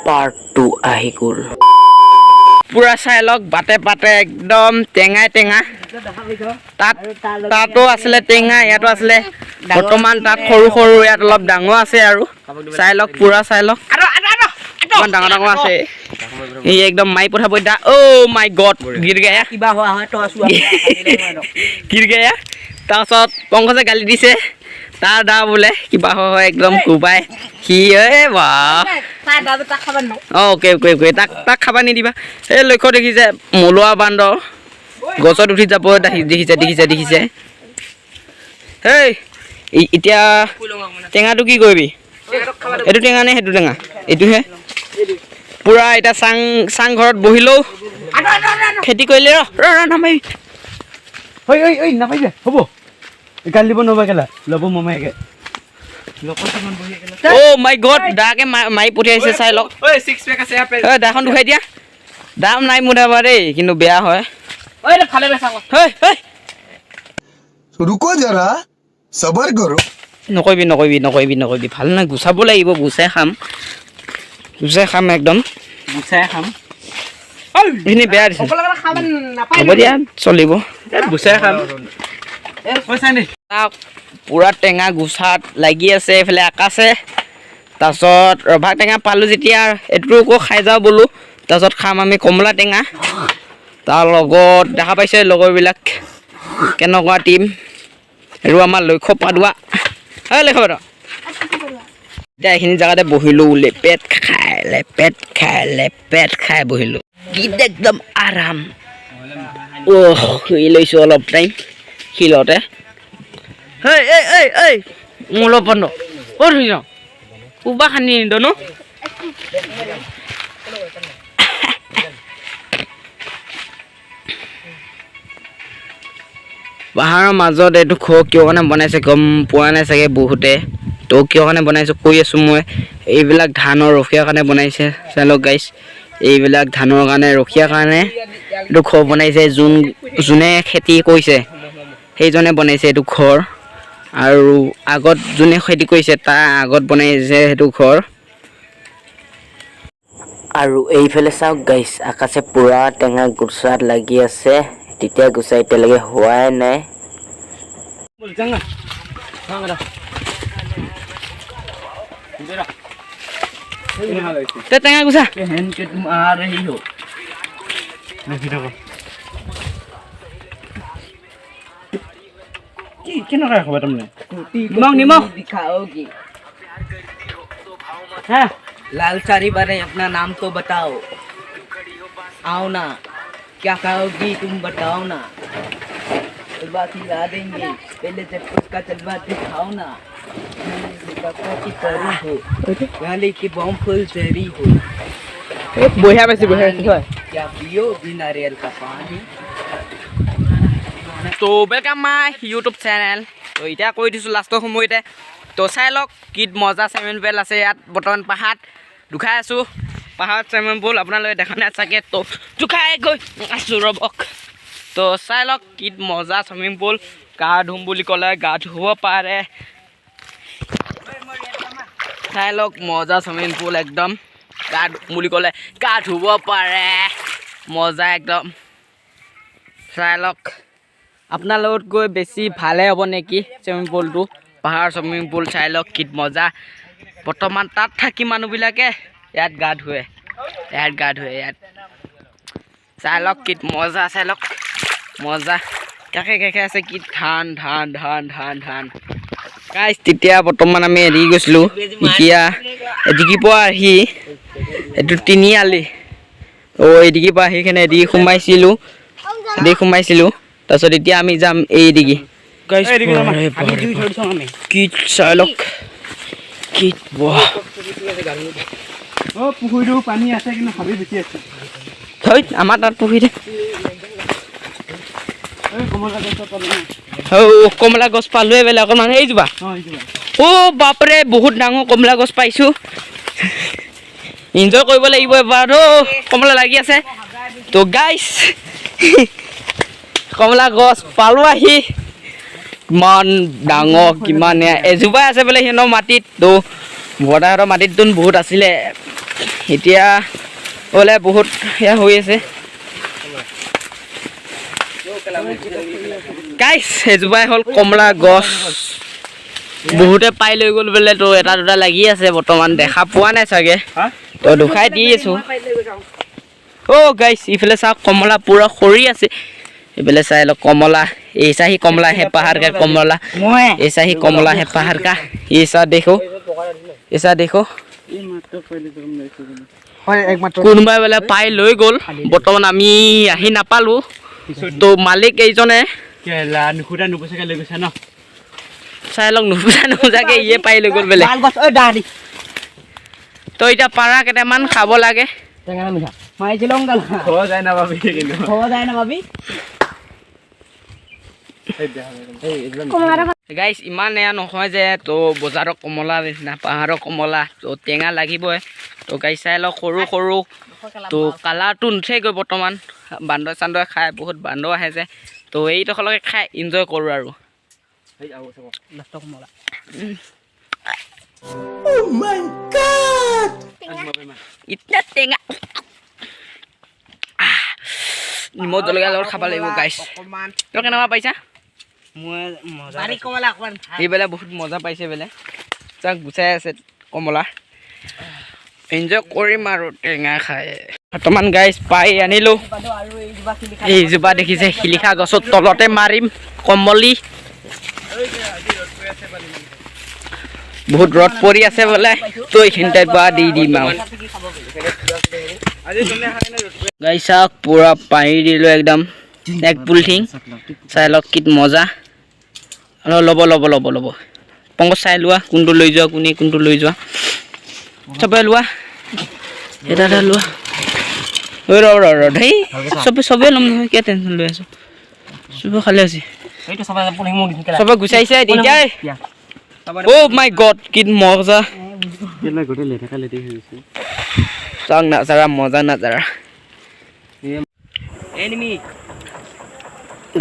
part 2 আহি গ'ল পুৰা চাই লওক বাটে পাতে একদম টেঙাই টেঙা তাতো আছিলে টেঙা ইয়াতো আছিলে বৰ্তমান তাত সৰু সৰু ইয়াত অলপ ডাঙৰ আছে আৰু চাই লওক পুৰা চাই লওক ইমান ডাঙৰ ডাঙৰ আছে এই একদম মাই পঠাব দা অ' মাই গড গিৰ গয়া কিবা হোৱা হয় তই আছো গিৰ গয়া তাৰপিছত পংকজে গালি দিছে তাৰ দা বোলে কিবা হয় একদম কোবাই সি বাহ অ'কে অ'কে অ'কে তাক খাব নিদিবা এই লক্ষ্য দেখিছে মলুৱা বান্দৰ গছত উঠি যাব দেখিছে হেই এতিয়া টেঙাটো কি কৰিবি এইটো টেঙা নে সেইটো টেঙা এইটোহে পুৰা এতিয়া চাং ঘৰত বহিলেও খেতি কৰিলে ৰ নামাৰিবি নাপাইছে হ'ব গালি দিব নবা কেলা ল'ব মমাইকে অ' মাই গড দাকে মাৰি পঠিয়াইছে চাই লওক দাখন দুখাই দিয়া দাম নাই মোৰ দাবা দেই কিন্তু বেয়া হয় रुको जरा सबर करो নকৰিবি ভাল নাই গুচাব লাগিব গুচাই খাম একদম গুচাই খাম এইখিনি বেয়া দিছে হ'ব দিয়া চলিব গুচাই খাম পুৰা টেঙা গুচাত লাগি আছে এইফালে আকাশে তাৰপিছত ৰভা টেঙা পালোঁ যেতিয়া এইটো আকৌ খাই যাওঁ বোলো তাৰপিছত খাম আমি কমলা টেঙা তাৰ লগত দেখা পাইছে লগৰবিলাক কেনেকুৱা টিম আৰু আমাৰ লক্ষ্য পাদুৱা লক্ষ্য পাদুৱা এতিয়া এইখিনি জেগাতে বহিলোঁ লেপেট খাই বহিলোঁ গীত একদম আৰাম শুই লৈছোঁ অলপ টাইম শিলতে মোৰ অলপ বন্ধ ক'ত শুই যাওঁ কোবা খান্দি নিদ ন পাহাৰৰ মাজত এইটো কিয় কাৰণে বনাইছে গম পোৱা নাই চাগে বহুতে তো কিয় কাৰণে বনাইছোঁ কৈ আছোঁ মই এইবিলাক ধানৰ ৰখীয়া কাৰণে বনাইছে চাই লওক গাইছ এইবিলাক ধানৰ কাৰণে ৰখীয়া কাৰণে এইটো ঘৰ বনাইছে যোনে খেতি কৰিছে সেইজনে বনাইছে এইটো ঘৰ আৰু আগত যোনে খেতি কৰিছে তাৰ আগত বনাইছে সেইটো ঘৰ আৰু এইফালে চাওক গাইছ আকাশে পুৰা টেঙা গুচাত লাগি আছে তেতিয়া গুচাই এতিয়ালৈকে হোৱাই নাই টেঙা গুচা तुम आ रही हो কেনেকুৱা খবৰ তুমি নিমখ दिखाओगी हाँ लाल साड़ी बारे अपना नाम तो बताओ आओ ना क्या खाओगी तुम बताओ ना तलवा खिला देंगे पहले जब उसका तलवा दिखाओ ना की बम फुल जरी हो বঢ়িয়া পাইছে क्या पियो भी नारियल का पानी তো वेलकम माय यूट्यूब चैनल তো এতিয়া কৈ দিছোঁ লাষ্টৰ সময়তে তো চাই লওক কি মজা চুইমিং পুল আছে ইয়াত বৰ্তমান পাহাৰত দুখাই আছোঁ পাহাৰত চুইমিং পুল আপোনালোকে দেখা নাই চাগে তো দুখাই গৈ আছোঁ ৰ'বক তো চাই লওক কি মজা চুইমিং পুল গা ধুম বুলি ক'লে গা ধুব পাৰে চাই লওক মজা চুইমিং পুল একদম গা বুলি ক'লে গা ধুব পাৰে মজা একদম চাই লওক আপোনাৰ লগত গৈ বেছি ভালে হ'ব নেকি চুইমিং পুলটো পাহাৰৰ চুইমিং পুল চাই লওক কি মজা বৰ্তমান তাত থাকি মানুহবিলাকে ইয়াত গা ধুৱে ইয়াত চাই লওক কি মজা চাই লওক মজা কাষে আছে কি ধান গাইছ তেতিয়া বৰ্তমান আমি এৰি গৈছিলোঁ এতিয়া এদিগি পৰা আহি এইটো তিনিআলি এদিগি পৰা আহি কেনে এদিগি সোমাইছিলোঁ তাৰপিছত এতিয়া আমি যাম এইদিগি কি চাই লওক কি পুখুৰীটো পানী আছে কিন্তু হাবি বেছি আছে আমাৰ তাত পুখুৰীতে কমলা গছ পালোৱে বেলেগ অকণমান এইজোপা বাপৰে বহুত ডাঙৰ কমলা গছ পাইছোঁ এনজয় কৰিব লাগিব এবাৰ কমলা লাগি আছে তো গাইছ কমলা গছ পালোঁ আহি কিমান ডাঙৰ কিমান এজোপাই আছে বোলে সিহঁতৰ মাটিত তো বৰ্তাহঁতৰ মাটিততো বহুত আছিলে এতিয়া বোলে বহুত সেয়া হৈ আছে গাইছ এজোপাই হ'ল কমলা গছ বহুতে পাই লৈ গ'ল বোলে তো এটা দুটা লাগি আছে বৰ্তমান দেখা পোৱা নাই চাগে তো দুখাই দি আছো অ' গাইছ ইফালে চাওক কমলা পুৰা সৰি আছে এইফালে চাই লওক কমলা ऐसा ही कमला है पहाड़ का कमला ऐसा ही कमला है पहाड़ का ऐसा देखो কোনোবাই বোলে পাই লৈ গ'ল বৰ্তমান আমি আহি নাপালো তো মালিক এইজনে চাই লওক নুবুজাকে ইয়ে পাই লৈ গ'ল বোলে তো এতিয়া পাৰা কেইটামান খাব লাগে গাইছ ইমান এয়া নহয় যে তো বজাৰৰ কমলা নিচিনা পাহাৰৰ কমলা তো টেঙা লাগিবই তো গাইছ চাই লওক সৰু সৰু তো কালাৰটো নুঠেগৈ বৰ্তমান বান্দৰ চান্দৰে খাই বহুত বান্দৰ আহে যে তো এইডোখৰলৈকে খাই এনজয় কৰোঁ আৰু ইতনা টেঙা নিমখ জলকীয়া লগত খাব লাগিব গাইছ তই কেনেকুৱা পাইছা এইবেলা বহুত মজা পাইছে বোলে চাক গুচাই আছে কমলা এনজয় কৰিম আৰু টেঙা খাই বৰ্তমান গাইছ পাই আনিলোঁ এইজোপা দেখিছে শিলিখা গছৰ তলতে মাৰিম কমলি বহুত ৰ'দ পৰি আছে বোলে তো এইখিনিতে বা দি দিম আৰু গাইছ চাওক পুৰা পানী দিলোঁ একদম এক পুলঠিং চাই লওক কি মজা ল'ব ল'ব ল'ব ল'ব পংকজ চাই লোৱা কোনটো লৈ যোৱা কোনটো লৈ যোৱা চবে লোৱা এটা এটা লোৱা ৰ ধেই চবে ল'ম নহয় কিয় টেনশ্যন লৈ আছোঁ চবে খালি আছে চবে গুচাইছে এতিয়া অ' মাই গড কি মজা চাওক নাজাৰা মজা নাজাৰা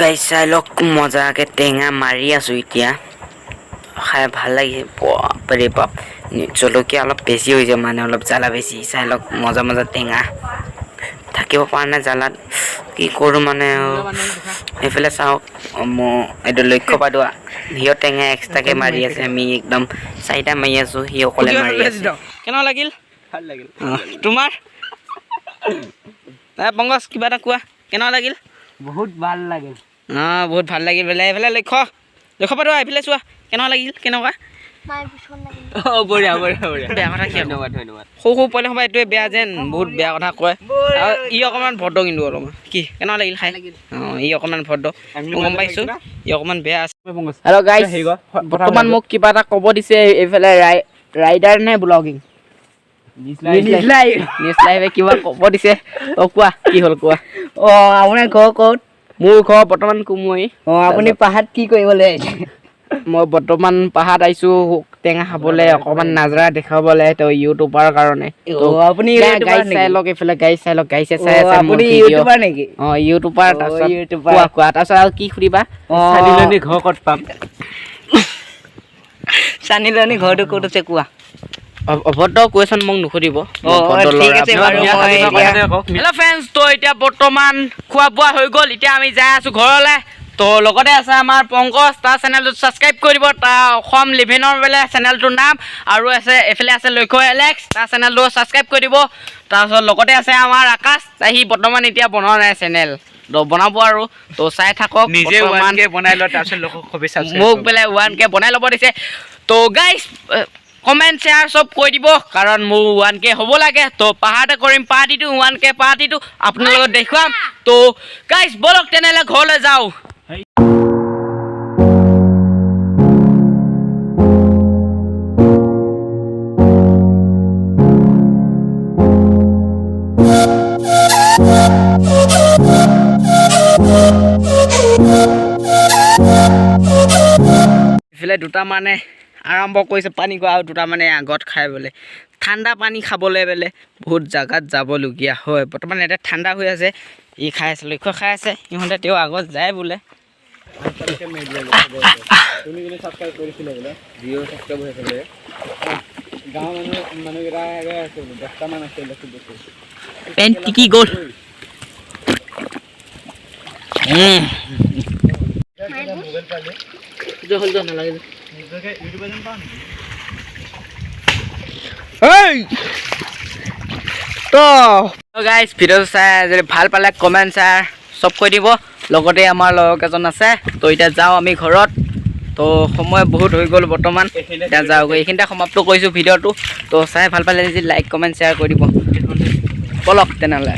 গাইছ চাই লওক মজাকে টেঙা মাৰি আছোঁ এতিয়া খাই ভাল লাগিছে বাপৰে বাপ জলকীয়া অলপ বেছি হৈছে মানে অলপ জ্বালা বেছি চাই লওক মজা মজা টেঙা থাকিব পৰা নাই জ্বালাত কি কৰোঁ মানে এইফালে চাওক মই এইটো লক্ষ্য পালোঁ সিও টেঙা এক্সট্ৰাকৈ মাৰি আছে আমি একদম চাৰিটা মাৰি আছোঁ সি অকলে মাৰি আছে কেনেকুৱা লাগিল ভাল লাগিল তোমাৰ পংকজ কিবা এটা কোৱা কেনেকুৱা লাগিল বহুত ভাল লাগিল বহুত ভাল লাগিল বোলে এইফালে লক্ষ্য পাতো এইফালে চোৱা কেনেকুৱা লাগিল কেনেকুৱা বঢ়িয়া বেয়া কথা কি ধন্যবাদ সৰু পোৱালি সময় এইটোৱে বেয়া যেন বহুত বেয়া কথা কয় আৰু ই অকণমান ভদ্ৰ কিন্তু অলপমান কি কেনেকুৱা লাগিল খাই ই অকণমান ভদ্ৰ মই গম পাইছোঁ ই অকণমান বেয়া আছে হেল্ল' গাইছ বৰ্তমান মোক কিবা এটা ক'ব দিছে এইফালে ৰাইডাৰ নে ব্লগিং নিউজ লাইভে কিবা ক'ব দিছে কোৱা কি হ'ল কোৱা আপোনাৰ ঘৰ ক'ত মোৰ ঘৰ বৰ্তমান কুমুৰি আপুনি পাহাৰত কি কৰিবলৈ মই বৰ্তমান পাহাৰত আহিছোঁ টেঙা খাবলৈ অকণমান নাজাৰা দেখাবলৈ তো ইউটিউবাৰ কাৰণে আপুনি গাইছ চাই লওক এইফালে গাইছ চাই লওক গাইছে চাই আছে আপুনি ইউটিউবাৰ নেকি ইউটিউবাৰ তাৰপিছত আৰু কি সুধিবা চানিলনি ঘৰ ক'ত পাম চানিলনি ঘৰটো ক'ত আছে কোৱা অভদ্ৰ কুৱেশ্যন মোক নুসুধিব হেল্ল' ফ্ৰেণ্ডছ তো এতিয়া বৰ্তমান খোৱা বোৱা হৈ গ'ল এতিয়া আমি যাই আছোঁ ঘৰলৈ তো লগতে আছে আমাৰ পংকজ তাৰ চেনেলটো ছাবস্ক্ৰাইব কৰি দিব তাৰ অসম লিভিনৰ বোলে চেনেলটোৰ নাম আৰু আছে এইফালে আছে লক্ষ্য এলেক্স তাৰ চেনেলটো ছাবস্ক্ৰাইব কৰি দিব তাৰপিছত লগতে আছে আমাৰ আকাশ সি বৰ্তমান এতিয়া বনোৱা নাই চেনেল তো বনাব আৰু তো চাই থাকক নিজে 1K বনাই লয় তাৰপিছত লোকক মোক বোলে 1K বনাই ল'ব দিছে তো গাইছ কমেণ্ট শ্বেয়াৰ চব কৈ দিব কাৰণ মোৰ 1K হ'ব লাগে তো পাহাৰতে কৰিম পাৰ্টিটো 1K পাৰ্টিটো আপোনালোকক দেখুৱাম তো গাইছ বলক তেনেহ'লে ঘৰলৈ যাওঁ এইফালে দুটা মানে আৰম্ভ কৰিছে পানী খোৱা আৰু দুটা মানে আগত খাই বোলে ঠাণ্ডা পানী খাবলৈ বোলে বহুত জেগাত যাবলগীয়া হয় বৰ্তমান এতিয়া ঠাণ্ডা হৈ আছে ই খাই আছে লক্ষ্য খাই আছে সিহঁতে তেওঁ আগত যায় বোলে তুমি ছাবস্ক্ৰাইব কৰিছিলে বোলে ভিডিঅ' ছাবস্ক্ৰাইব হৈ গাঁৱৰ মানুহকেইটা ৰৈ আছে 10টামান আছে লেচু বস্তু পেণ্ট টিকি গ'ল মোবাইল পালে নালাগে নিজকে ইউটিউব যেন পাওঁ নেকি তো গাইজ ভিডিঅ'টো চাই যদি ভাল পালে কমেণ্ট শ্বেয়াৰ চব কৰি দিব লগতে আমাৰ লগৰ কেইজন আছে তো এতিয়া যাওঁ আমি ঘৰত তো সময় বহুত হৈ গ'ল বৰ্তমান এতিয়া যাওঁগৈ এইখিনিতে সমাপ্ত কৰিছোঁ ভিডিঅ'টো তো চাই ভাল পালে যদি লাইক কমেণ্ট শ্বেয়াৰ কৰি দিব বলক তেনেহ'লে